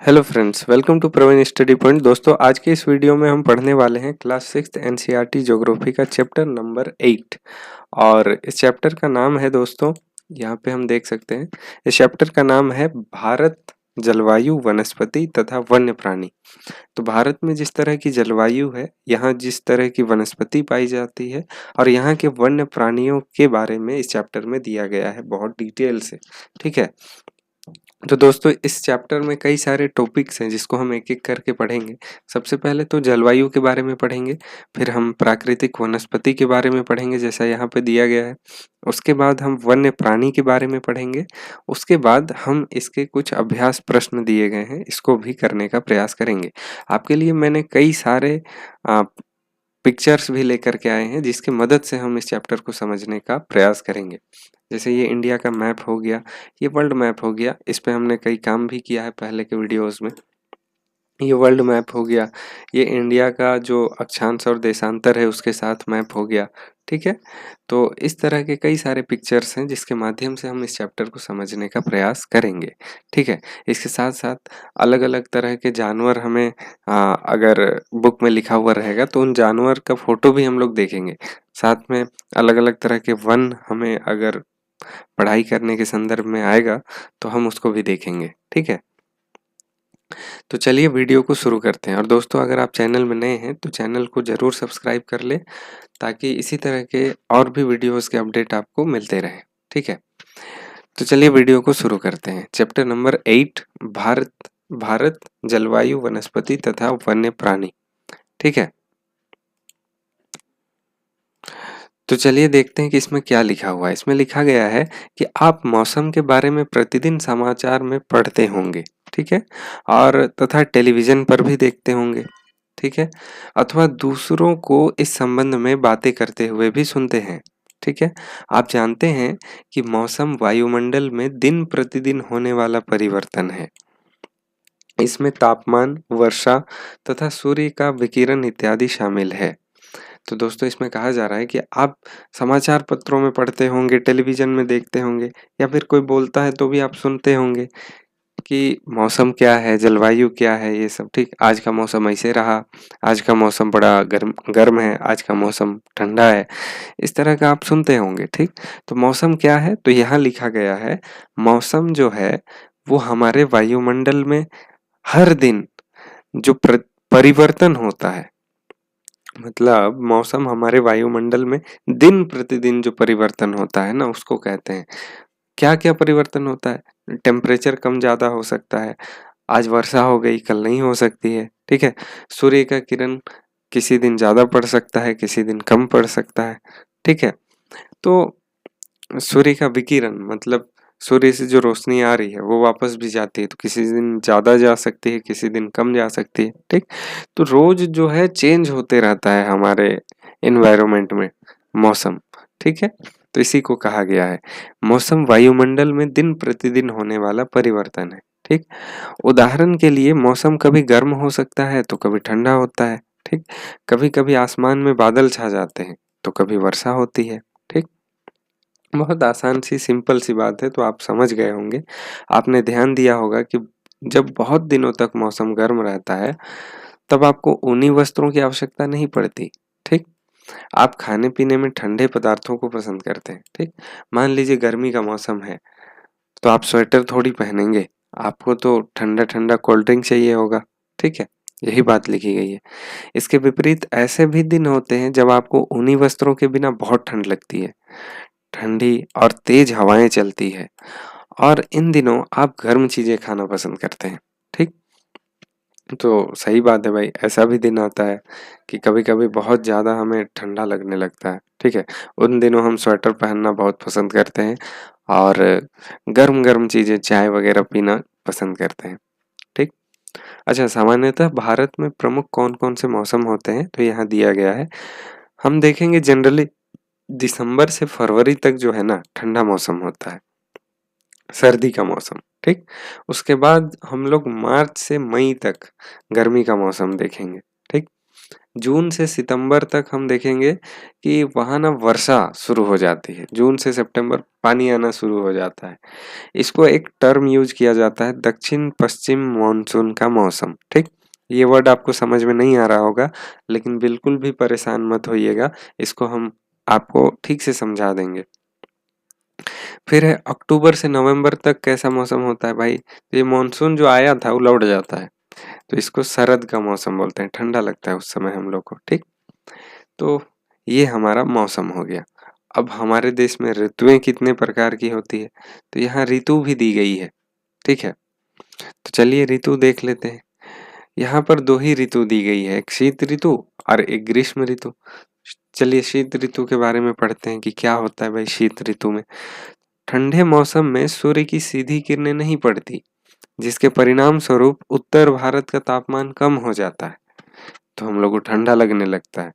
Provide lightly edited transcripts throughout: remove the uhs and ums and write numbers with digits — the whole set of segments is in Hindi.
Hello friends, welcome to Praveen study point. दोस्तों, आज के इस वीडियो में हम पढ़ने वाले हैं क्लास 6 एनसीईआरटी ज्योग्राफी का चैप्टर नंबर 8। और इस चैप्टर का नाम है दोस्तों, यहाँ पे हम देख सकते हैं, इस चैप्टर का नाम है भारत, जलवायु, वनस्पति तथा वन्य प्राणी। तो भारत में जिस तरह की जलवायु है, यहाँ जिस तरह की वनस्पति पाई जाती है और यहाँ के वन्य प्राणियों के बारे में इस चैप्टर में दिया गया है बहुत डिटेल से। ठीक है, तो दोस्तों इस चैप्टर में कई सारे टॉपिक्स हैं जिसको हम एक एक करके पढ़ेंगे। सबसे पहले तो जलवायु के बारे में पढ़ेंगे, फिर हम प्राकृतिक वनस्पति के बारे में पढ़ेंगे जैसा यहाँ पे दिया गया है। उसके बाद हम वन्य प्राणी के बारे में पढ़ेंगे। उसके बाद हम इसके कुछ अभ्यास प्रश्न दिए गए हैं, इसको भी करने का प्रयास करेंगे। आपके लिए मैंने कई सारे पिक्चर्स भी लेकर के आए हैं जिसकी मदद से हम इस चैप्टर को समझने का प्रयास करेंगे। जैसे ये इंडिया का मैप हो गया, ये वर्ल्ड मैप हो गया, इस पे हमने कई काम भी किया है पहले के वीडियोस में। ये वर्ल्ड मैप हो गया, ये इंडिया का जो अक्षांश और देशांतर है उसके साथ मैप हो गया। ठीक है, तो इस तरह के कई सारे पिक्चर्स हैं जिसके माध्यम से हम इस चैप्टर को समझने का प्रयास करेंगे। ठीक है, इसके साथ साथ अलग अलग तरह के जानवर हमें अगर बुक में लिखा हुआ रहेगा तो उन जानवर का फोटो भी हम लोग देखेंगे। साथ में अलग अलग तरह के वन हमें अगर पढ़ाई करने के संदर्भ में आएगा तो हम उसको भी देखेंगे। ठीक है, तो चलिए वीडियो को शुरू करते हैं। और दोस्तों, अगर आप चैनल में नए हैं तो चैनल को जरूर सब्सक्राइब कर ले ताकि इसी तरह के और भी वीडियोस के अपडेट आपको मिलते रहें। ठीक है, तो चलिए वीडियो को शुरू करते हैं। चैप्टर नंबर 8, भारत, भारत, जलवायु, वनस्पति तथा वन्य प्राणी। ठीक है, तो चलिए देखते हैं कि इसमें क्या लिखा हुआ है। इसमें लिखा गया है कि आप मौसम के बारे में प्रतिदिन समाचार में पढ़ते होंगे। ठीक है, और तथा टेलीविजन पर भी देखते होंगे। ठीक है, अथवा दूसरों को इस संबंध में बातें करते हुए भी सुनते हैं। ठीक है, आप जानते हैं कि मौसम वायुमंडल में दिन प्रतिदिन होने वाला परिवर्तन है। इसमें तापमान, वर्षा तथा सूर्य का विकिरण इत्यादि शामिल है। तो दोस्तों, इसमें कहा जा रहा है कि आप समाचार पत्रों में पढ़ते होंगे, टेलीविजन में देखते होंगे, या फिर कोई बोलता है तो भी आप सुनते होंगे कि मौसम क्या है, जलवायु क्या है, ये सब। ठीक, आज का मौसम ऐसे रहा, आज का मौसम बड़ा गर्म गर्म है, आज का मौसम ठंडा है, इस तरह का आप सुनते होंगे। ठीक, तो मौसम क्या है, तो यहाँ लिखा गया है मौसम जो है वो हमारे वायुमंडल में हर दिन जो परिवर्तन होता है, मतलब मौसम हमारे वायुमंडल में दिन प्रतिदिन जो परिवर्तन होता है ना, उसको कहते हैं। क्या क्या परिवर्तन होता है? टेम्परेचर कम ज्यादा हो सकता है, आज वर्षा हो गई कल नहीं हो सकती है। ठीक है, सूर्य का किरण किसी दिन ज्यादा पड़ सकता है, किसी दिन कम पड़ सकता है। ठीक है, तो सूर्य का विकिरण मतलब सूर्य से जो रोशनी आ रही है वो वापस भी जाती है, तो किसी दिन ज्यादा जा सकती है, किसी दिन कम जा सकती है। ठीक, तो रोज जो है चेंज होते रहता है हमारे एनवायरनमेंट में मौसम। ठीक है, तो इसी को कहा गया है मौसम वायुमंडल में दिन प्रतिदिन होने वाला परिवर्तन है। ठीक, उदाहरण के लिए मौसम कभी गर्म हो सकता है तो कभी ठंडा होता है। ठीक, कभी कभी आसमान में बादल छा जाते हैं तो कभी वर्षा होती है। ठीक, बहुत आसान सी सिंपल सी बात है, तो आप समझ गए होंगे। आपने ध्यान दिया होगा कि जब बहुत दिनों तक मौसम गर्म रहता है तब आपको ऊनी वस्त्रों की आवश्यकता नहीं पड़ती। ठीक, आप खाने पीने में ठंडे पदार्थों को पसंद करते हैं। ठीक, मान लीजिए गर्मी का मौसम है तो आप स्वेटर थोड़ी पहनेंगे, आपको तो ठंडा ठंडा कोल्ड ड्रिंक चाहिए होगा। ठीक है, यही बात लिखी गई है। इसके विपरीत ऐसे भी दिन होते हैं जब आपको ऊनी वस्त्रों के बिना बहुत ठंड लगती है, ठंडी और तेज हवाएं चलती है, और इन दिनों आप गर्म चीजें खाना पसंद करते हैं। ठीक, तो सही बात है भाई, ऐसा भी दिन आता है कि कभी कभी बहुत ज्यादा हमें ठंडा लगने लगता है। ठीक है, उन दिनों हम स्वेटर पहनना बहुत पसंद करते हैं और गर्म गर्म चीजें, चाय वगैरह पीना पसंद करते हैं। ठीक, अच्छा, सामान्यतः भारत में प्रमुख कौन कौन से मौसम होते हैं तो यहाँ दिया गया है। हम देखेंगे जनरली दिसंबर से फरवरी तक जो है ना ठंडा मौसम होता है, सर्दी का मौसम। ठीक, उसके बाद हम लोग मार्च से मई तक गर्मी का मौसम देखेंगे। ठीक, जून से सितंबर तक हम देखेंगे कि वहाँ ना वर्षा शुरू हो जाती है। जून से सितंबर पानी आना शुरू हो जाता है। इसको एक टर्म यूज़ किया जाता है, दक्षिण-पश्चिम मानसून का मौसम, ठीक? ये वर्ड आपको समझ में नहीं आ रहा होगा, लेकिन बिल्कुल भी परेशान मत होइएगा, इसको हम आपको ठीक से समझा देंगे। फिर है अक्टूबर से नवंबर तक कैसा मौसम होता है भाई? तो ये मानसून जो आया था वो लौट जाता है, तो इसको शरद का मौसम बोलते हैं, ठंडा लगता है उस समय हम लोग को, ठीक? तो ये हमारा मौसम हो गया। अब हमारे देश में ऋतुएँ कितने प्रकार की होती है? तो यहाँ ऋतु भी दी गई है, ठीक है? तो चलिए ऋतु देख लेते हैं। यहाँ पर 2 ही ऋतु दी गई है, एक शीत ऋतु और एक ग्रीष्म ऋतु। चलिए शीत ऋतु के बारे में पढ़ते हैं कि क्या होता है भाई शीत ऋतु में। ठंडे मौसम में सूर्य की सीधी किरणें नहीं पड़ती, जिसके परिणाम स्वरूप उत्तर भारत का तापमान कम हो जाता है, तो हम लोग को ठंडा लगने लगता है।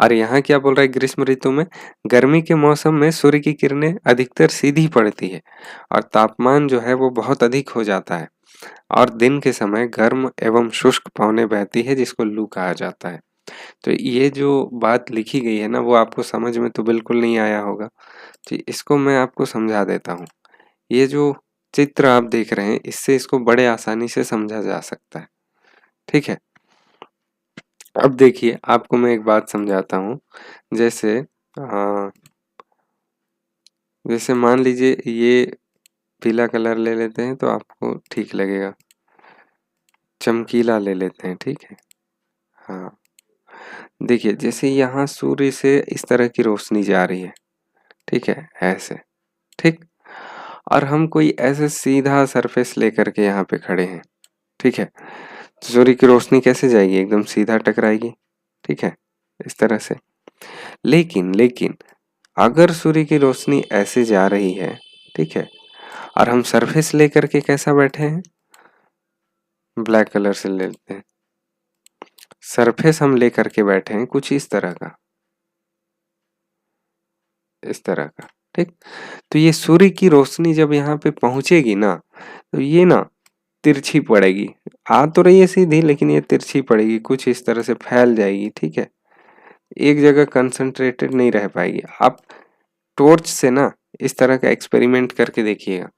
और यहाँ क्या बोल रहा है ग्रीष्म ऋतु में, गर्मी के मौसम में सूर्य की किरणें अधिकतर सीधी पड़ती है और तापमान जो है वो बहुत अधिक हो जाता है और दिन के समय गर्म एवं शुष्क पवनें बहती है जिसको लू कहा जाता है। तो ये जो बात लिखी गई है ना वो आपको समझ में तो बिल्कुल नहीं आया होगा, तो इसको मैं आपको समझा देता हूँ। ये जो चित्र आप देख रहे हैं इससे इसको बड़े आसानी से समझा जा सकता है, ठीक है? अब देखिए आपको मैं एक बात समझाता हूँ। जैसे जैसे मान लीजिए ये पीला कलर ले लेते हैं तो आपको ठीक लगेगा। चमकीला ले लेते हैं, ठीक है? हाँ, देखिए जैसे यहाँ सूर्य से इस तरह की रोशनी जा रही है, ठीक है? ऐसे, ठीक? और हम कोई ऐसे सीधा सरफेस लेकर के यहाँ पे खड़े हैं, ठीक है? तो सूर्य की रोशनी कैसे जाएगी? एकदम सीधा टकराएगी, ठीक है? इस तरह से। लेकिन अगर सूर्य की रोशनी ऐसे जा रही है, ठीक है? और हम सरफेस लेकर के कैसा बैठे हैं? ब्लैक कलर से ले लेते हैं। सरफेस हम लेकर के बैठे हैं कुछ इस तरह का, इस तरह का, ठीक? तो ये सूर्य की रोशनी जब यहाँ पे पहुंचेगी ना, तो ये ना तिरछी पड़ेगी। आ तो रही है सीधी लेकिन ये तिरछी पड़ेगी, कुछ इस तरह से फैल जाएगी, ठीक है? एक जगह कंसंट्रेटेड नहीं रह पाएगी। आप टॉर्च से ना इस तरह का एक्सपेरिमेंट करके देखिएगा।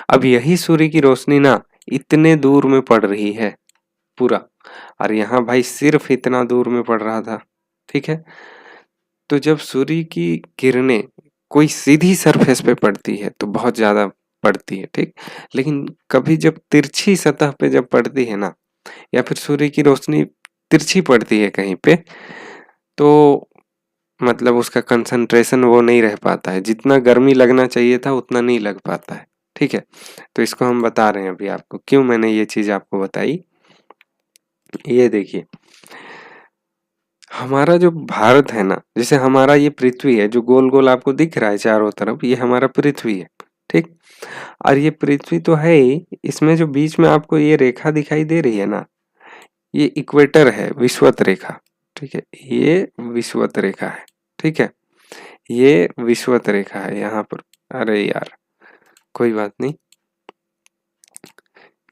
अब यही सूर्य की रोशनी ना इतने दूर में पड़ रही है पूरा, और यहाँ भाई सिर्फ इतना दूर में पड़ रहा था, ठीक है? तो जब सूर्य की किरणें कोई सीधी सरफेस पे पड़ती है तो बहुत ज़्यादा पड़ती है, ठीक? लेकिन कभी जब तिरछी सतह पे जब पड़ती है ना, या फिर सूर्य की रोशनी तिरछी पड़ती है कहीं पे, तो मतलब उसका कंसंट्रेशन वो नहीं रह पाता है, जितना गर्मी लगना चाहिए था उतना नहीं लग पाता है, ठीक है? तो इसको हम बता रहे हैं अभी आपको, क्यों मैंने ये चीज़ आपको बताई। ये देखिए, हमारा जो भारत है ना, जैसे हमारा ये पृथ्वी है जो गोल-गोल आपको दिख रहा है चारों तरफ, ये हमारा पृथ्वी है, ठीक? और ये पृथ्वी तो है ही, इसमें जो बीच में आपको ये रेखा दिखाई दे रही है ना, ये इक्वेटर है, विषुवत रेखा, ठीक है? ये विषुवत रेखा है, ठीक है? ये विषुवत रेखा है यहाँ पर। अरे यार, कोई बात नहीं।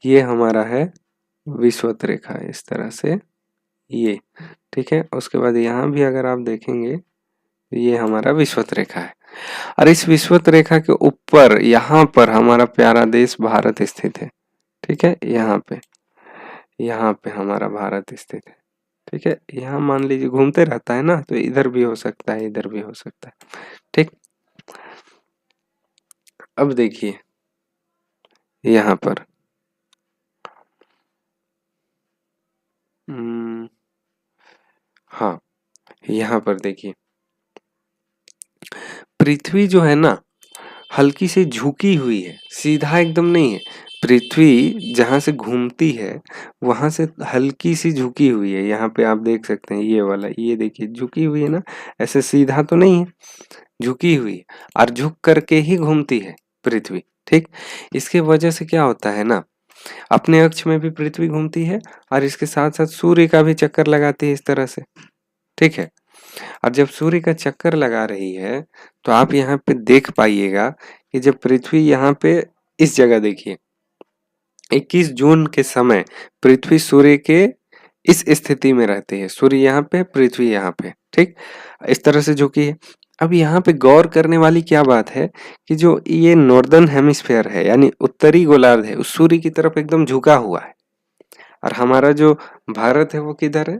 ये हमारा है विषुवत रेखा, इस तरह से ये, ठीक है? उसके बाद यहाँ भी अगर आप देखेंगे तो ये हमारा विषुवत रेखा है और इस विषुवत रेखा के ऊपर यहाँ पर हमारा प्यारा देश भारत स्थित है, ठीक है? यहाँ पे हमारा भारत स्थित है, ठीक है? यहाँ मान लीजिए घूमते रहता है ना, तो इधर भी हो सकता है, इधर भी हो सकता है, ठीक? अब देखिए यहाँ पर हाँ, यहाँ पर देखिए पृथ्वी जो है ना हल्की सी झुकी हुई है, सीधा एकदम नहीं है। पृथ्वी जहाँ से घूमती है वहां से हल्की सी झुकी हुई है। यहाँ पे आप देख सकते हैं ये वाला, ये देखिए झुकी हुई है ना, ऐसे सीधा तो नहीं है, झुकी हुई है और झुक करके ही घूमती है पृथ्वी, ठीक? इसके वजह से क्या होता है ना, अपने अक्ष में भी पृथ्वी घूमती है और इसके साथ साथ सूर्य का भी चक्कर लगाती है इस तरह से, ठीक है? और जब सूर्य का चक्कर लगा रही है तो आप यहाँ पे देख पाइएगा कि जब पृथ्वी यहाँ पे इस जगह देखिए 21 जून के समय पृथ्वी सूर्य के इस स्थिति में रहती है, सूर्य यहाँ पे, पृथ्वी यहाँ पे, ठीक, इस तरह से झुकी है। अब यहाँ पे गौर करने वाली क्या बात है कि जो ये नॉर्दर्न हेमिस्फेयर है यानी उत्तरी गोलार्ध है, उस सूर्य की तरफ एकदम झुका हुआ है, और हमारा जो भारत है वो किधर है,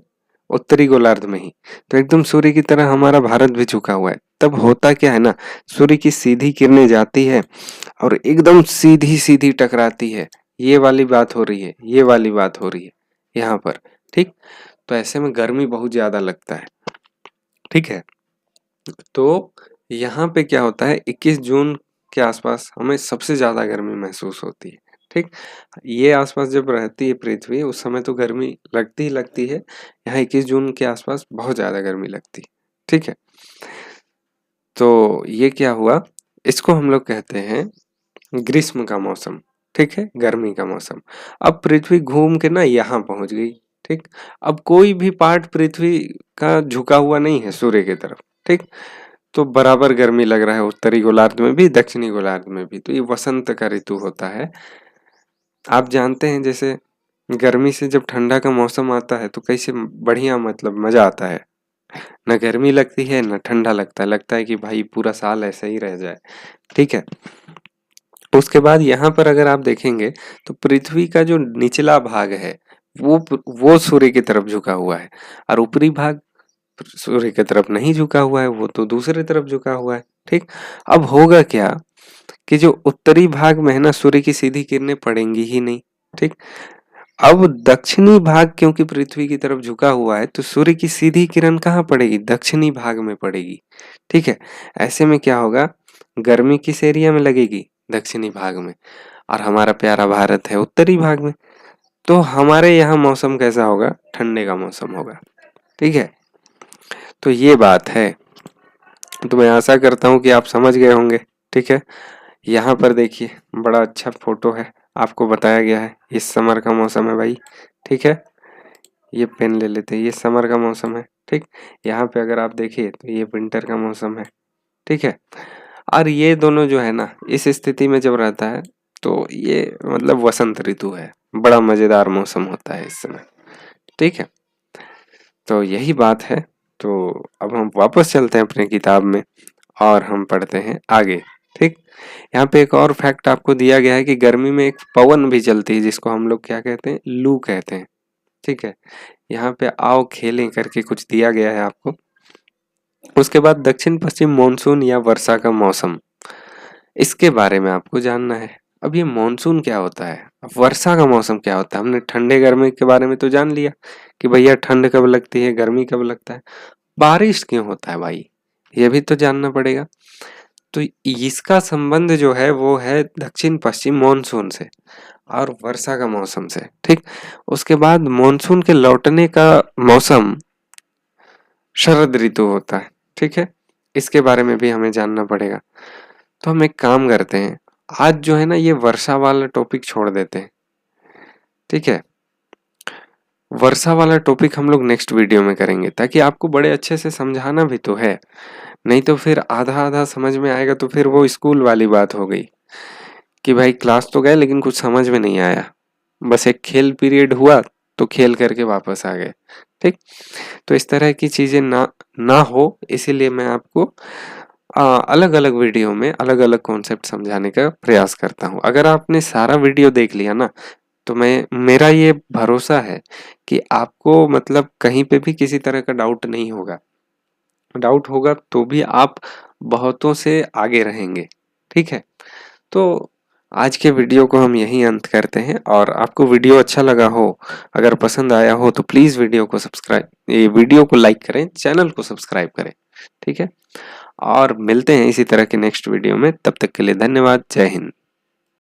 उत्तरी गोलार्ध में ही, तो एकदम सूर्य की तरह हमारा भारत भी झुका हुआ है। तब होता क्या है ना, सूर्य की सीधी किरणें जाती है और एकदम सीधी सीधी टकराती है, ये वाली बात हो रही है, ये वाली बात हो रही है यहाँ पर, ठीक। तो ऐसे में गर्मी बहुत ज्यादा लगता है, ठीक है। तो यहाँ पे क्या होता है, 21 जून के आसपास हमें सबसे ज्यादा गर्मी महसूस होती है, ठीक। ये आसपास जब रहती है पृथ्वी, उस समय तो गर्मी लगती ही लगती है, यहाँ 21 जून के आसपास बहुत ज्यादा गर्मी लगती है, ठीक है। तो ये क्या हुआ, इसको हम लोग कहते हैं ग्रीष्म का मौसम, ठीक है, गर्मी का मौसम। अब पृथ्वी घूम के ना यहाँ पहुंच गई, ठीक। अब कोई भी पार्ट पृथ्वी का झुका हुआ नहीं है सूर्य की तरफ, ठीक। तो बराबर गर्मी लग रहा है उत्तरी गोलार्ध में भी, दक्षिणी गोलार्ध में भी। तो ये वसंत का ऋतु होता है। आप जानते हैं जैसे गर्मी से जब ठंडा का मौसम आता है तो कैसे बढ़िया, मतलब मजा आता है, ना गर्मी लगती है ना ठंडा लगता है कि भाई पूरा साल ऐसे ही रह जाए, ठीक है। उसके बाद यहाँ पर अगर आप देखेंगे तो पृथ्वी का जो निचला भाग है वो सूर्य की तरफ झुका हुआ है, और ऊपरी भाग सूर्य की तरफ नहीं झुका हुआ है, वो तो दूसरी तरफ झुका हुआ है, ठीक। अब होगा क्या कि जो उत्तरी भाग में है ना, सूर्य की सीधी किरणें पड़ेंगी ही नहीं, ठीक। अब दक्षिणी भाग क्योंकि पृथ्वी की तरफ झुका हुआ है, तो सूर्य की सीधी किरण कहाँ पड़ेगी, दक्षिणी भाग में पड़ेगी, ठीक है। ऐसे में क्या होगा, गर्मी किस एरिया में लगेगी, दक्षिणी भाग में, और हमारा प्यारा भारत है उत्तरी भाग में। तो हमारे यहाँ मौसम कैसा होगा, ठंडे का मौसम होगा, ठीक है। तो ये बात है, तो मैं आशा करता हूँ कि आप समझ गए होंगे, ठीक है। यहाँ पर देखिए बड़ा अच्छा फोटो है, आपको बताया गया है ये समर का मौसम है भाई, ठीक है। ये पेन ले लेते हैं, ये समर का मौसम है, ठीक। यहाँ पे अगर आप देखिए तो ये विंटर का मौसम है, ठीक है। और ये दोनों जो है ना, इस स्थिति में जब रहता है तो ये मतलब वसंत ऋतु है, बड़ा मजेदार मौसम होता है इस समय, ठीक है। तो यही बात है। तो अब हम वापस चलते हैं अपने किताब में और हम पढ़ते हैं आगे, ठीक। यहाँ पे एक और फैक्ट आपको दिया गया है कि गर्मी में एक पवन भी चलती है जिसको हम लोग क्या कहते हैं, लू कहते हैं, ठीक है। यहाँ पे आओ खेलें करके कुछ दिया गया है आपको। उसके बाद दक्षिण पश्चिम मानसून या वर्षा का मौसम, इसके बारे में आपको जानना है। अब ये मानसून क्या होता है, अब वर्षा का मौसम क्या होता है। हमने ठंडे गर्मी के बारे में तो जान लिया कि भैया ठंड कब लगती है, गर्मी कब लगता है, बारिश क्यों होता है भाई, ये भी तो जानना पड़ेगा। तो इसका संबंध जो है वो है दक्षिण पश्चिम मानसून से और वर्षा का मौसम से, ठीक। उसके बाद मानसून के लौटने का मौसम शरद ऋतु होता है, ठीक है। इसके बारे में भी हमें जानना पड़ेगा। तो हम एक काम करते हैं, आज जो है ना ये वर्षा वाला टॉपिक छोड़ देते हैं, ठीक है। वर्षा वाला टॉपिक हम लोग नेक्स्ट वीडियो में करेंगे, ताकि आपको बड़े अच्छे से समझाना भी तो है, नहीं तो फिर आधा आधा समझ में आएगा तो फिर वो स्कूल वाली बात हो गई कि भाई क्लास तो गए लेकिन कुछ समझ में नहीं आया, बस एक खेल पीरियड हुआ तो खेल करके वापस आ गए, ठीक। तो इस तरह की चीजें ना हो, इसीलिए मैं आपको अलग अलग वीडियो में अलग अलग कॉन्सेप्ट समझाने का प्रयास करता हूँ। अगर आपने सारा वीडियो देख लिया ना, तो मेरा ये भरोसा है कि आपको मतलब कहीं पे भी किसी तरह का डाउट नहीं होगा। डाउट होगा तो भी आप बहुतों से आगे रहेंगे, ठीक है। तो आज के वीडियो को हम यहीं अंत करते हैं, और आपको वीडियो अच्छा लगा हो, अगर पसंद आया हो तो प्लीज ये वीडियो को लाइक करें, चैनल को सब्सक्राइब करें, ठीक है। और मिलते हैं इसी तरह के नेक्स्ट वीडियो में, तब तक के लिए धन्यवाद, जय हिंद।